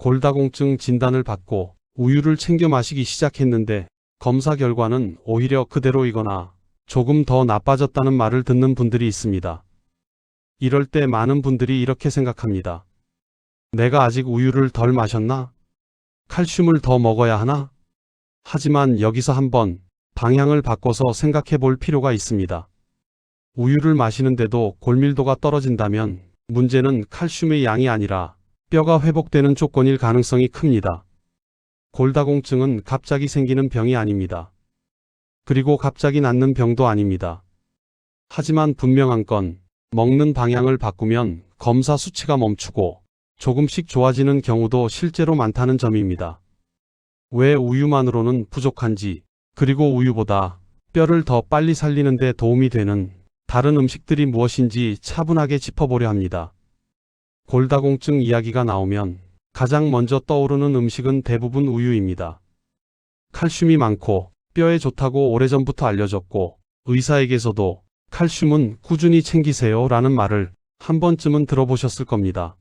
골다공증 진단을 받고 우유를 챙겨 마시기 시작했는데 검사 결과는 오히려 그대로이거나 조금 더 나빠졌다는 말을 듣는 분들이 있습니다. 이럴 때 많은 분들이 이렇게 생각합니다. 내가 아직 우유를 덜 마셨나? 칼슘을 더 먹어야 하나? 하지만 여기서 한번 방향을 바꿔서 생각해 볼 필요가 있습니다. 우유를 마시는데도 골밀도가 떨어진다면 문제는 칼슘의 양이 아니라 뼈가 회복되는 조건일 가능성이 큽니다. 골다공증은 갑자기 생기는 병이 아닙니다. 그리고 갑자기 낫는 병도 아닙니다. 하지만 분명한 건 먹는 방향을 바꾸면 검사 수치가 멈추고 조금씩 좋아지는 경우도 실제로 많다는 점입니다. 왜 우유만으로는 부족한지, 그리고 우유보다 뼈를 더 빨리 살리는 데 도움이 되는 다른 음식들이 무엇인지 차분하게 짚어보려 합니다. 골다공증 이야기가 나오면 가장 먼저 떠오르는 음식은 대부분 우유입니다. 칼슘이 많고 뼈에 좋다고 오래전부터 알려졌고 의사에게서도 칼슘은 꾸준히 챙기세요 라는 말을 한 번쯤은 들어보셨을 겁니다.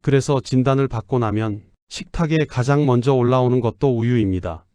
그래서 진단을 받고 나면 식탁에 가장 먼저 올라오는 것도 우유입니다.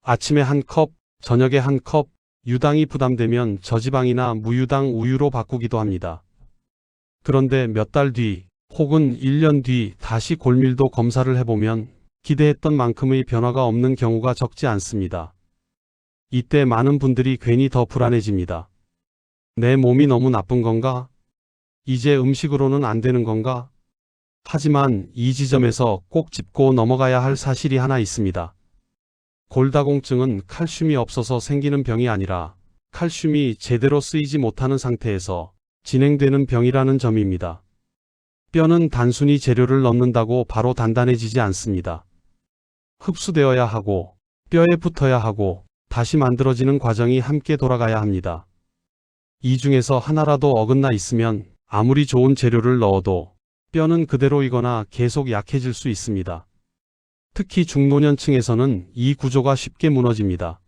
아침에 한 컵, 저녁에 한 컵, 유당이 부담되면 저지방이나 무유당 우유로 바꾸기도 합니다. 그런데 몇 달 뒤 혹은 1년 뒤 다시 골밀도 검사를 해보면 기대했던 만큼의 변화가 없는 경우가 적지 않습니다. 이때 많은 분들이 괜히 더 불안해집니다. 내 몸이 너무 나쁜 건가? 이제 음식으로는 안 되는 건가? 하지만 이 지점에서 꼭 짚고 넘어가야 할 사실이 하나 있습니다. 골다공증은 칼슘이 없어서 생기는 병이 아니라 칼슘이 제대로 쓰이지 못하는 상태에서 진행되는 병이라는 점입니다. 뼈는 단순히 재료를 넣는다고 바로 단단해지지 않습니다. 흡수되어야 하고 뼈에 붙어야 하고 다시 만들어지는 과정이 함께 돌아가야 합니다. 이 중에서 하나라도 어긋나 있으면 아무리 좋은 재료를 넣어도 뼈는 그대로이거나 계속 약해질 수 있습니다. 특히 중노년층에서는 이 구조가 쉽게 무너집니다.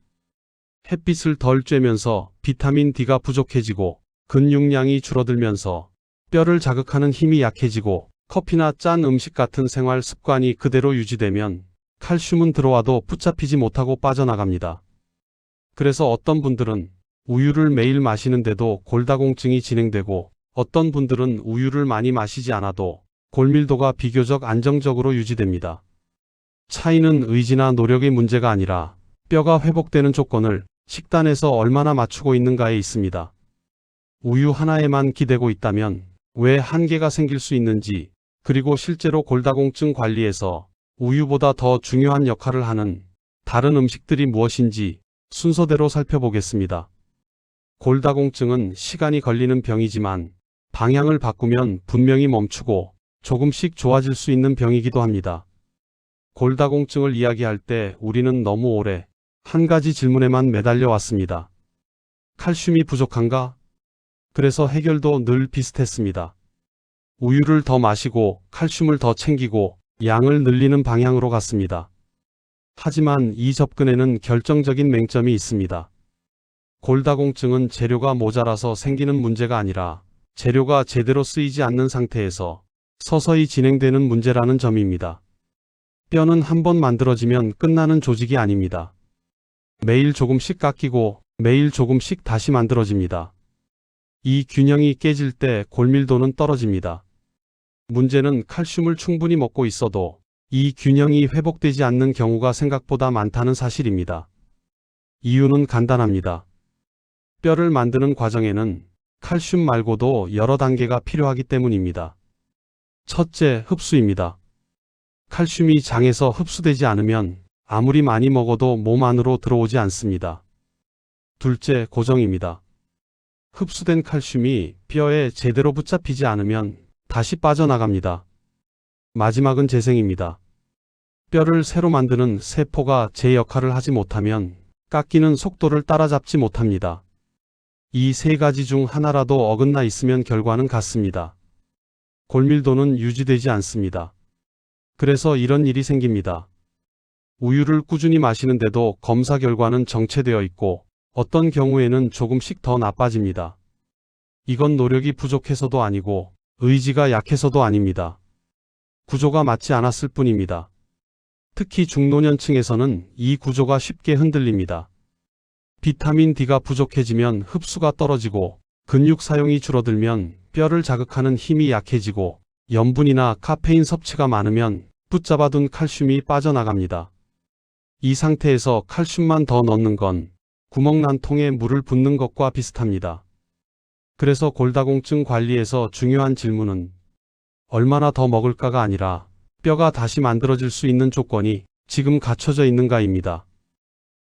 햇빛을 덜 쬐면서 비타민 D가 부족해지고 근육량이 줄어들면서 뼈를 자극하는 힘이 약해지고 커피나 짠 음식 같은 생활 습관이 그대로 유지되면 칼슘은 들어와도 붙잡히지 못하고 빠져나갑니다. 그래서 어떤 분들은 우유를 매일 마시는데도 골다공증이 진행되고 어떤 분들은 우유를 많이 마시지 않아도 골밀도가 비교적 안정적으로 유지됩니다. 차이는 의지나 노력의 문제가 아니라 뼈가 회복되는 조건을 식단에서 얼마나 맞추고 있는가에 있습니다. 우유 하나에만 기대고 있다면 왜 한계가 생길 수 있는지, 그리고 실제로 골다공증 관리에서 우유보다 더 중요한 역할을 하는 다른 음식들이 무엇인지 순서대로 살펴보겠습니다. 골다공증은 시간이 걸리는 병이지만 방향을 바꾸면 분명히 멈추고 조금씩 좋아질 수 있는 병이기도 합니다. 골다공증을 이야기할 때 우리는 너무 오래 한 가지 질문에만 매달려 왔습니다. 칼슘이 부족한가? 그래서 해결도 늘 비슷했습니다. 우유를 더 마시고 칼슘을 더 챙기고 양을 늘리는 방향으로 갔습니다. 하지만 이 접근에는 결정적인 맹점이 있습니다. 골다공증은 재료가 모자라서 생기는 문제가 아니라 재료가 제대로 쓰이지 않는 상태에서 서서히 진행되는 문제라는 점입니다. 뼈는 한번 만들어지면 끝나는 조직이 아닙니다. 매일 조금씩 깎이고 매일 조금씩 다시 만들어집니다. 이 균형이 깨질 때 골밀도는 떨어집니다. 문제는 칼슘을 충분히 먹고 있어도 이 균형이 회복되지 않는 경우가 생각보다 많다는 사실입니다. 이유는 간단합니다. 뼈를 만드는 과정에는 칼슘 말고도 여러 단계가 필요하기 때문입니다. 첫째, 흡수입니다. 칼슘이 장에서 흡수되지 않으면 아무리 많이 먹어도 몸 안으로 들어오지 않습니다. 둘째, 고정입니다. 흡수된 칼슘이 뼈에 제대로 붙잡히지 않으면 다시 빠져나갑니다. 마지막은 재생입니다. 뼈를 새로 만드는 세포가 제 역할을 하지 못하면 깎이는 속도를 따라잡지 못합니다. 이 세 가지 중 하나라도 어긋나 있으면 결과는 같습니다. 골밀도는 유지되지 않습니다. 그래서 이런 일이 생깁니다. 우유를 꾸준히 마시는데도 검사 결과는 정체되어 있고 어떤 경우에는 조금씩 더 나빠집니다. 이건 노력이 부족해서도 아니고 의지가 약해서도 아닙니다. 구조가 맞지 않았을 뿐입니다. 특히 중노년층에서는 이 구조가 쉽게 흔들립니다. 비타민 D가 부족해지면 흡수가 떨어지고 근육 사용이 줄어들면 뼈를 자극하는 힘이 약해지고 염분이나 카페인 섭취가 많으면 붙잡아둔 칼슘이 빠져나갑니다. 이 상태에서 칼슘만 더 넣는 건 구멍난 통에 물을 붓는 것과 비슷합니다. 그래서 골다공증 관리에서 중요한 질문은 얼마나 더 먹을까가 아니라 뼈가 다시 만들어질 수 있는 조건이 지금 갖춰져 있는가입니다.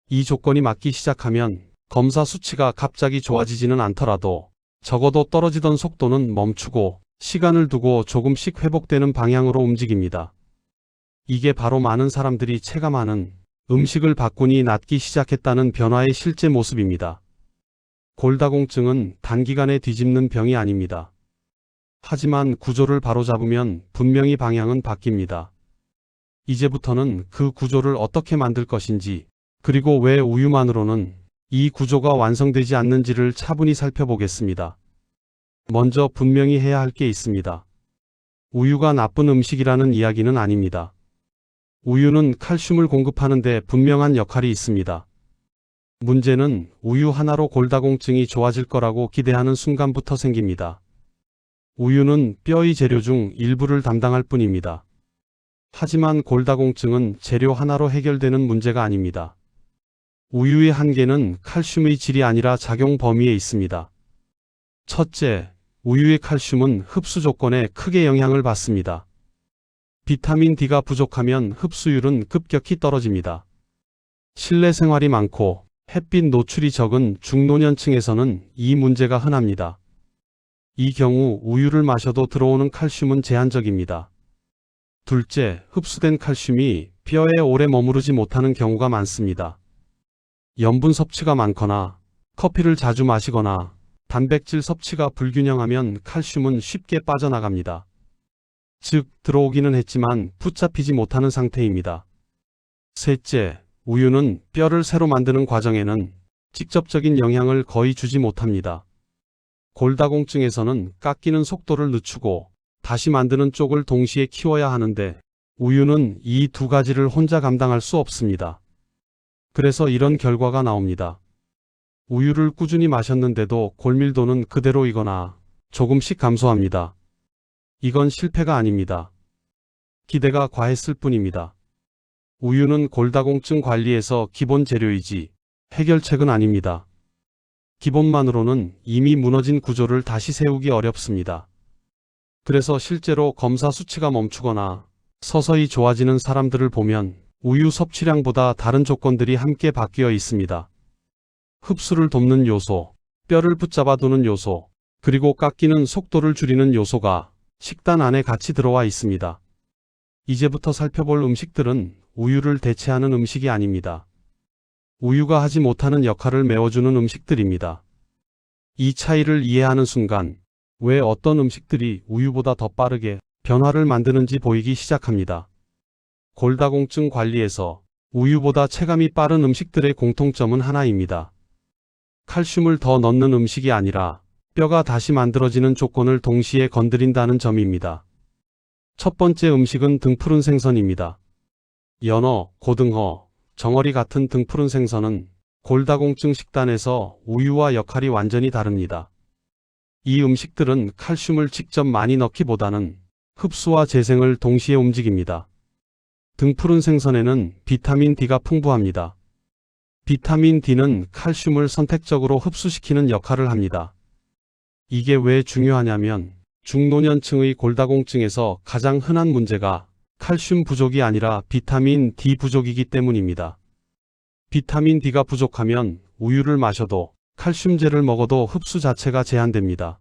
이 조건이 맞기 시작하면 검사 수치가 갑자기 좋아지지는 않더라도 적어도 떨어지던 속도는 멈추고 시간을 두고 조금씩 회복되는 방향으로 움직입니다. 이게 바로 많은 사람들이 체감하는 음식을 바꾸니 낫기 시작했다는 변화의 실제 모습입니다. 골다공증은 단기간에 뒤집는 병이 아닙니다. 하지만 구조를 바로잡으면 분명히 방향은 바뀝니다. 이제부터는 그 구조를 어떻게 만들 것인지, 그리고 왜 우유만으로는 이 구조가 완성되지 않는지를 차분히 살펴보겠습니다. 먼저 분명히 해야 할 게 있습니다. 우유가 나쁜 음식이라는 이야기는 아닙니다. 우유는 칼슘을 공급하는 데 분명한 역할이 있습니다. 문제는 우유 하나로 골다공증이 좋아질 거라고 기대하는 순간부터 생깁니다. 우유는 뼈의 재료 중 일부를 담당할 뿐입니다. 하지만 골다공증은 재료 하나로 해결되는 문제가 아닙니다. 우유의 한계는 칼슘의 질이 아니라 작용 범위에 있습니다. 첫째, 우유의 칼슘은 흡수 조건에 크게 영향을 받습니다. 비타민 D가 부족하면 흡수율은 급격히 떨어집니다. 실내 생활이 많고 햇빛 노출이 적은 중노년층에서는 이 문제가 흔합니다. 이 경우 우유를 마셔도 들어오는 칼슘은 제한적입니다. 둘째, 흡수된 칼슘이 뼈에 오래 머무르지 못하는 경우가 많습니다. 염분 섭취가 많거나 커피를 자주 마시거나 단백질 섭취가 불균형하면 칼슘은 쉽게 빠져나갑니다. 즉, 들어오기는 했지만 붙잡히지 못하는 상태입니다. 셋째, 우유는 뼈를 새로 만드는 과정에는 직접적인 영향을 거의 주지 못합니다. 골다공증에서는 깎이는 속도를 늦추고 다시 만드는 쪽을 동시에 키워야 하는데 우유는 이 두 가지를 혼자 감당할 수 없습니다. 그래서 이런 결과가 나옵니다. 우유를 꾸준히 마셨는데도 골밀도는 그대로이거나 조금씩 감소합니다. 이건 실패가 아닙니다. 기대가 과했을 뿐입니다. 우유는 골다공증 관리에서 기본 재료이지 해결책은 아닙니다. 기본만으로는 이미 무너진 구조를 다시 세우기 어렵습니다. 그래서 실제로 검사 수치가 멈추거나 서서히 좋아지는 사람들을 보면 우유 섭취량보다 다른 조건들이 함께 바뀌어 있습니다. 흡수를 돕는 요소, 뼈를 붙잡아두는 요소, 그리고 깎이는 속도를 줄이는 요소가 식단 안에 같이 들어와 있습니다. 이제부터 살펴볼 음식들은 우유를 대체하는 음식이 아닙니다. 우유가 하지 못하는 역할을 메워주는 음식들입니다. 이 차이를 이해하는 순간 왜 어떤 음식들이 우유보다 더 빠르게 변화를 만드는지 보이기 시작합니다. 골다공증 관리에서 우유보다 체감이 빠른 음식들의 공통점은 하나입니다. 칼슘을 더 넣는 음식이 아니라 뼈가 다시 만들어지는 조건을 동시에 건드린다는 점입니다. 첫 번째 음식은 등푸른 생선입니다. 연어, 고등어, 정어리 같은 등푸른 생선은 골다공증 식단에서 우유와 역할이 완전히 다릅니다. 이 음식들은 칼슘을 직접 많이 넣기보다는 흡수와 재생을 동시에 움직입니다. 등푸른 생선에는 비타민 D가 풍부합니다. 비타민 D는 칼슘을 선택적으로 흡수시키는 역할을 합니다. 이게 왜 중요하냐면 중노년층의 골다공증에서 가장 흔한 문제가 칼슘 부족이 아니라 비타민 D 부족이기 때문입니다. 비타민 D가 부족하면 우유를 마셔도 칼슘제를 먹어도 흡수 자체가 제한됩니다.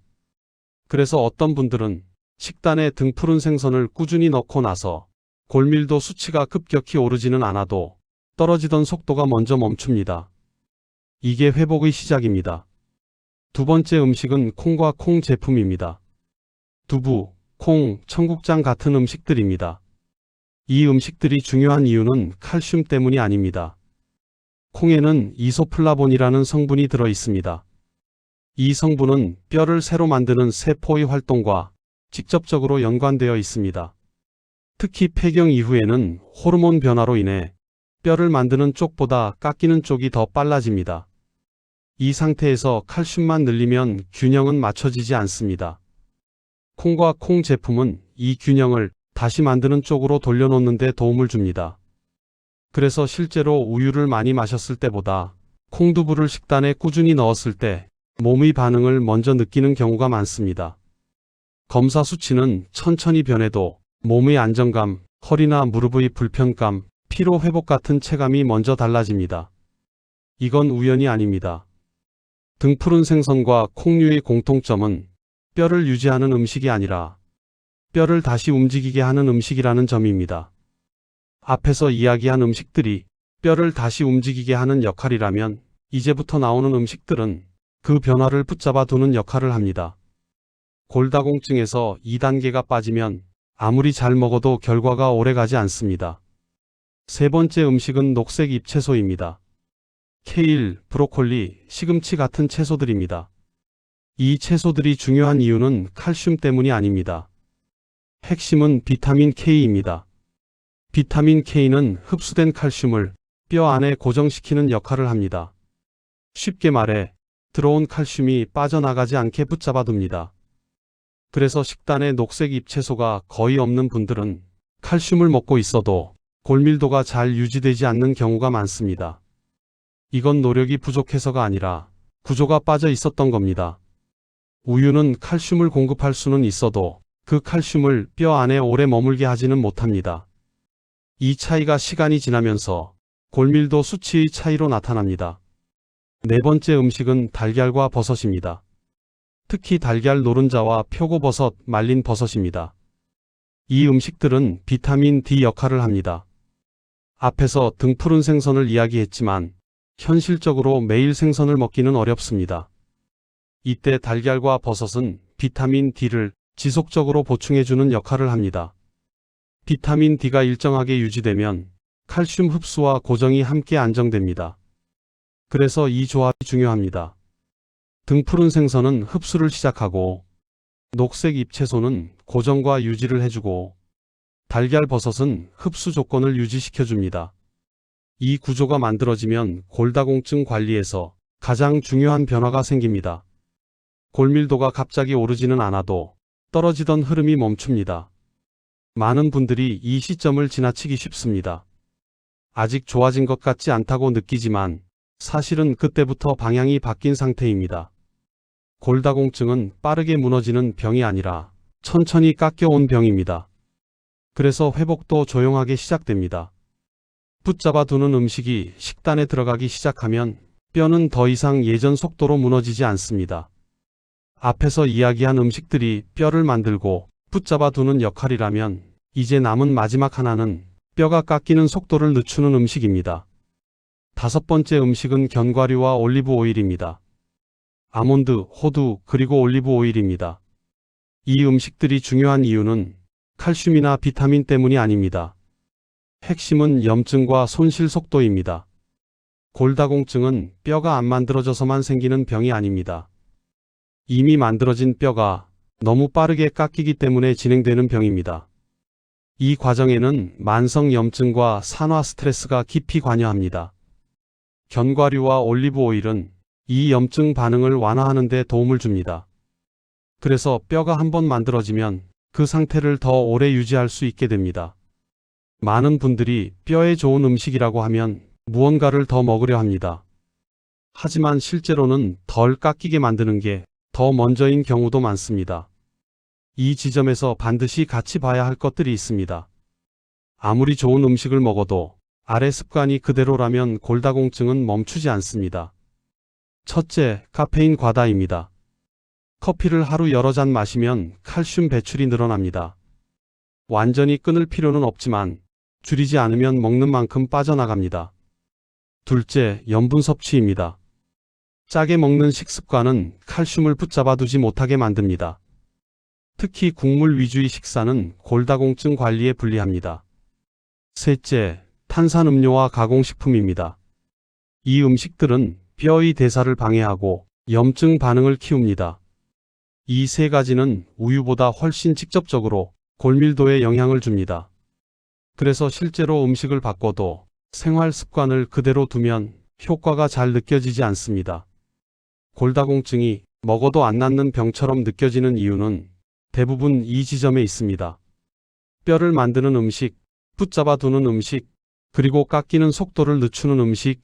그래서 어떤 분들은 식단에 등푸른 생선을 꾸준히 넣고 나서 골밀도 수치가 급격히 오르지는 않아도 떨어지던 속도가 먼저 멈춥니다. 이게 회복의 시작입니다. 두 번째 음식은 콩과 콩 제품입니다. 두부, 콩, 청국장 같은 음식들입니다. 이 음식들이 중요한 이유는 칼슘 때문이 아닙니다. 콩에는 이소플라본이라는 성분이 들어 있습니다. 이 성분은 뼈를 새로 만드는 세포의 활동과 직접적으로 연관되어 있습니다. 특히 폐경 이후에는 호르몬 변화로 인해 뼈를 만드는 쪽보다 깎이는 쪽이 더 빨라집니다. 이 상태에서 칼슘만 늘리면 균형은 맞춰지지 않습니다. 콩과 콩 제품은 이 균형을 다시 만드는 쪽으로 돌려놓는 데 도움을 줍니다. 그래서 실제로 우유를 많이 마셨을 때보다 콩두부를 식단에 꾸준히 넣었을 때 몸의 반응을 먼저 느끼는 경우가 많습니다. 검사 수치는 천천히 변해도 몸의 안정감, 허리나 무릎의 불편감, 피로 회복 같은 체감이 먼저 달라집니다. 이건 우연이 아닙니다. 등푸른 생선과 콩류의 공통점은 뼈를 유지하는 음식이 아니라 뼈를 다시 움직이게 하는 음식이라는 점입니다. 앞에서 이야기한 음식들이 뼈를 다시 움직이게 하는 역할이라면 이제부터 나오는 음식들은 그 변화를 붙잡아 두는 역할을 합니다. 골다공증에서 2단계가 빠지면 아무리 잘 먹어도 결과가 오래가지 않습니다. 세 번째 음식은 녹색 잎채소입니다. 케일, 브로콜리, 시금치 같은 채소들입니다. 이 채소들이 중요한 이유는 칼슘 때문이 아닙니다. 핵심은 비타민 K입니다. 비타민 K는 흡수된 칼슘을 뼈 안에 고정시키는 역할을 합니다. 쉽게 말해 들어온 칼슘이 빠져나가지 않게 붙잡아둡니다. 그래서 식단에 녹색 잎채소가 거의 없는 분들은 칼슘을 먹고 있어도 골밀도가 잘 유지되지 않는 경우가 많습니다. 이건 노력이 부족해서가 아니라 구조가 빠져 있었던 겁니다. 우유는 칼슘을 공급할 수는 있어도 그 칼슘을 뼈 안에 오래 머물게 하지는 못합니다. 이 차이가 시간이 지나면서 골밀도 수치의 차이로 나타납니다. 네 번째 음식은 달걀과 버섯입니다. 특히 달걀 노른자와 표고버섯, 말린 버섯입니다. 이 음식들은 비타민 D 역할을 합니다. 앞에서 등푸른 생선을 이야기했지만 현실적으로 매일 생선을 먹기는 어렵습니다. 이때 달걀과 버섯은 비타민 D를 지속적으로 보충해주는 역할을 합니다. 비타민 D가 일정하게 유지되면 칼슘 흡수와 고정이 함께 안정됩니다. 그래서 이 조합이 중요합니다. 등푸른 생선은 흡수를 시작하고 녹색 잎채소는 고정과 유지를 해주고 달걀 버섯은 흡수 조건을 유지시켜줍니다. 이 구조가 만들어지면 골다공증 관리에서 가장 중요한 변화가 생깁니다. 골밀도가 갑자기 오르지는 않아도 떨어지던 흐름이 멈춥니다. 많은 분들이 이 시점을 지나치기 쉽습니다. 아직 좋아진 것 같지 않다고 느끼지만 사실은 그때부터 방향이 바뀐 상태입니다. 골다공증은 빠르게 무너지는 병이 아니라 천천히 깎여온 병입니다. 그래서 회복도 조용하게 시작됩니다. 붙잡아 두는 음식이 식단에 들어가기 시작하면 뼈는 더 이상 예전 속도로 무너지지 않습니다. 앞에서 이야기한 음식들이 뼈를 만들고 붙잡아 두는 역할이라면 이제 남은 마지막 하나는 뼈가 깎이는 속도를 늦추는 음식입니다. 다섯 번째 음식은 견과류와 올리브 오일입니다. 아몬드, 호두, 그리고 올리브 오일입니다. 이 음식들이 중요한 이유는 칼슘이나 비타민 때문이 아닙니다. 핵심은 염증과 손실 속도입니다. 골다공증은 뼈가 안 만들어져서만 생기는 병이 아닙니다. 이미 만들어진 뼈가 너무 빠르게 깎이기 때문에 진행되는 병입니다. 이 과정에는 만성 염증과 산화 스트레스가 깊이 관여합니다. 견과류와 올리브 오일은 이 염증 반응을 완화하는 데 도움을 줍니다. 그래서 뼈가 한번 만들어지면 그 상태를 더 오래 유지할 수 있게 됩니다. 많은 분들이 뼈에 좋은 음식이라고 하면 무언가를 더 먹으려 합니다. 하지만 실제로는 덜 깎이게 만드는 게 더 먼저인 경우도 많습니다. 이 지점에서 반드시 같이 봐야 할 것들이 있습니다. 아무리 좋은 음식을 먹어도 아래 습관이 그대로라면 골다공증은 멈추지 않습니다. 첫째, 카페인 과다입니다. 커피를 하루 여러 잔 마시면 칼슘 배출이 늘어납니다. 완전히 끊을 필요는 없지만 줄이지 않으면 먹는 만큼 빠져나갑니다. 둘째, 염분 섭취입니다. 짜게 먹는 식습관은 칼슘을 붙잡아 두지 못하게 만듭니다. 특히 국물 위주의 식사는 골다공증 관리에 불리합니다. 셋째, 탄산음료와 가공식품입니다. 이 음식들은 뼈의 대사를 방해하고 염증 반응을 키웁니다. 이 세 가지는 우유보다 훨씬 직접적으로 골밀도에 영향을 줍니다. 그래서 실제로 음식을 바꿔도 생활 습관을 그대로 두면 효과가 잘 느껴지지 않습니다. 골다공증이 먹어도 안 낫는 병처럼 느껴지는 이유는 대부분 이 지점에 있습니다. 뼈를 만드는 음식, 붙잡아 두는 음식, 그리고 깎이는 속도를 늦추는 음식,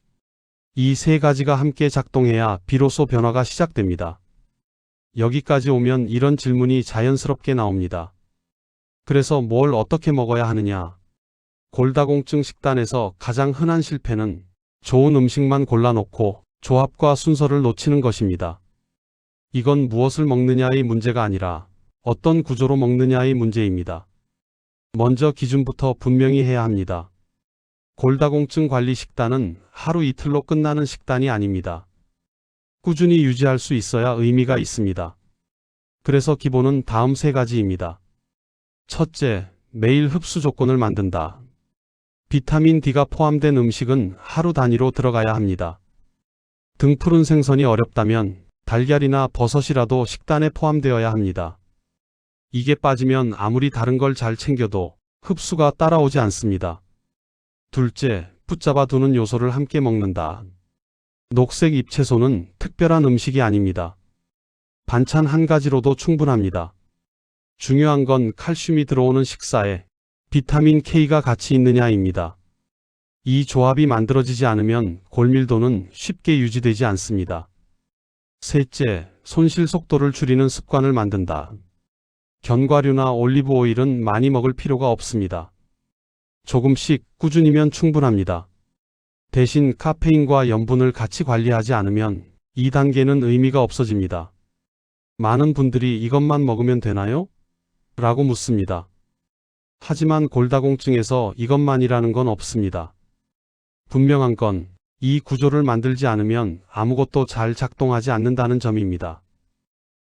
이 세 가지가 함께 작동해야 비로소 변화가 시작됩니다. 여기까지 오면 이런 질문이 자연스럽게 나옵니다. 그래서 뭘 어떻게 먹어야 하느냐? 골다공증 식단에서 가장 흔한 실패는 좋은 음식만 골라놓고 조합과 순서를 놓치는 것입니다. 이건 무엇을 먹느냐의 문제가 아니라 어떤 구조로 먹느냐의 문제입니다. 먼저 기준부터 분명히 해야 합니다. 골다공증 관리 식단은 하루 이틀로 끝나는 식단이 아닙니다. 꾸준히 유지할 수 있어야 의미가 있습니다. 그래서 기본은 다음 세 가지입니다. 첫째, 매일 흡수 조건을 만든다. 비타민 D가 포함된 음식은 하루 단위로 들어가야 합니다. 등푸른 생선이 어렵다면 달걀이나 버섯이라도 식단에 포함되어야 합니다. 이게 빠지면 아무리 다른 걸 잘 챙겨도 흡수가 따라오지 않습니다. 둘째, 붙잡아 두는 요소를 함께 먹는다. 녹색 잎채소는 특별한 음식이 아닙니다. 반찬 한 가지로도 충분합니다. 중요한 건 칼슘이 들어오는 식사에 비타민 K가 같이 있느냐입니다. 이 조합이 만들어지지 않으면 골밀도는 쉽게 유지되지 않습니다. 셋째, 손실 속도를 줄이는 습관을 만든다. 견과류나 올리브 오일은 많이 먹을 필요가 없습니다. 조금씩 꾸준히면 충분합니다. 대신 카페인과 염분을 같이 관리하지 않으면 이 단계는 의미가 없어집니다. 많은 분들이 이것만 먹으면 되나요? 라고 묻습니다. 하지만 골다공증에서 이것만이라는 건 없습니다. 분명한 건 이 구조를 만들지 않으면 아무것도 잘 작동하지 않는다는 점입니다.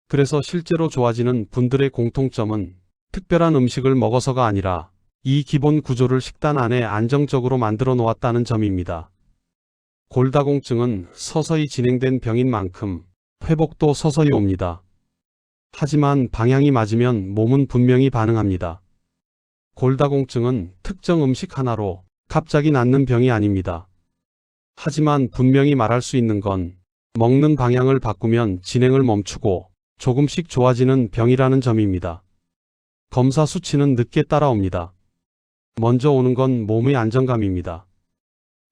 그래서 실제로 좋아지는 분들의 공통점은 특별한 음식을 먹어서가 아니라 이 기본 구조를 식단 안에 안정적으로 만들어 놓았다는 점입니다. 골다공증은 서서히 진행된 병인 만큼 회복도 서서히 옵니다. 하지만 방향이 맞으면 몸은 분명히 반응합니다. 골다공증은 특정 음식 하나로 갑자기 낫는 병이 아닙니다. 하지만 분명히 말할 수 있는 건 먹는 방향을 바꾸면 진행을 멈추고 조금씩 좋아지는 병이라는 점입니다. 검사 수치는 늦게 따라옵니다. 먼저 오는 건 몸의 안정감입니다.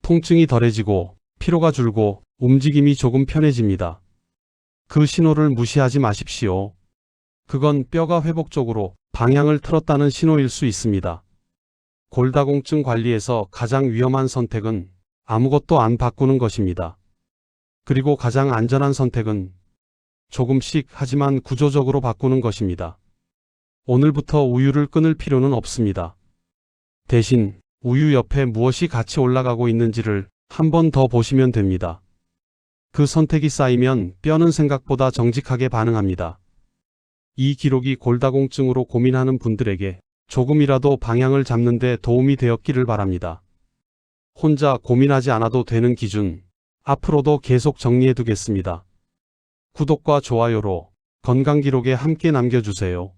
통증이 덜해지고 피로가 줄고 움직임이 조금 편해집니다. 그 신호를 무시하지 마십시오. 그건 뼈가 회복적으로 방향을 틀었다는 신호일 수 있습니다. 골다공증 관리에서 가장 위험한 선택은 아무것도 안 바꾸는 것입니다. 그리고 가장 안전한 선택은 조금씩 하지만 구조적으로 바꾸는 것입니다. 오늘부터 우유를 끊을 필요는 없습니다. 대신 우유 옆에 무엇이 같이 올라가고 있는지를 한 번 더 보시면 됩니다. 그 선택이 쌓이면 뼈는 생각보다 정직하게 반응합니다. 이 기록이 골다공증으로 고민하는 분들에게 조금이라도 방향을 잡는 데 도움이 되었기를 바랍니다. 혼자 고민하지 않아도 되는 기준, 앞으로도 계속 정리해 두겠습니다. 구독과 좋아요로 건강 기록에 함께 남겨주세요.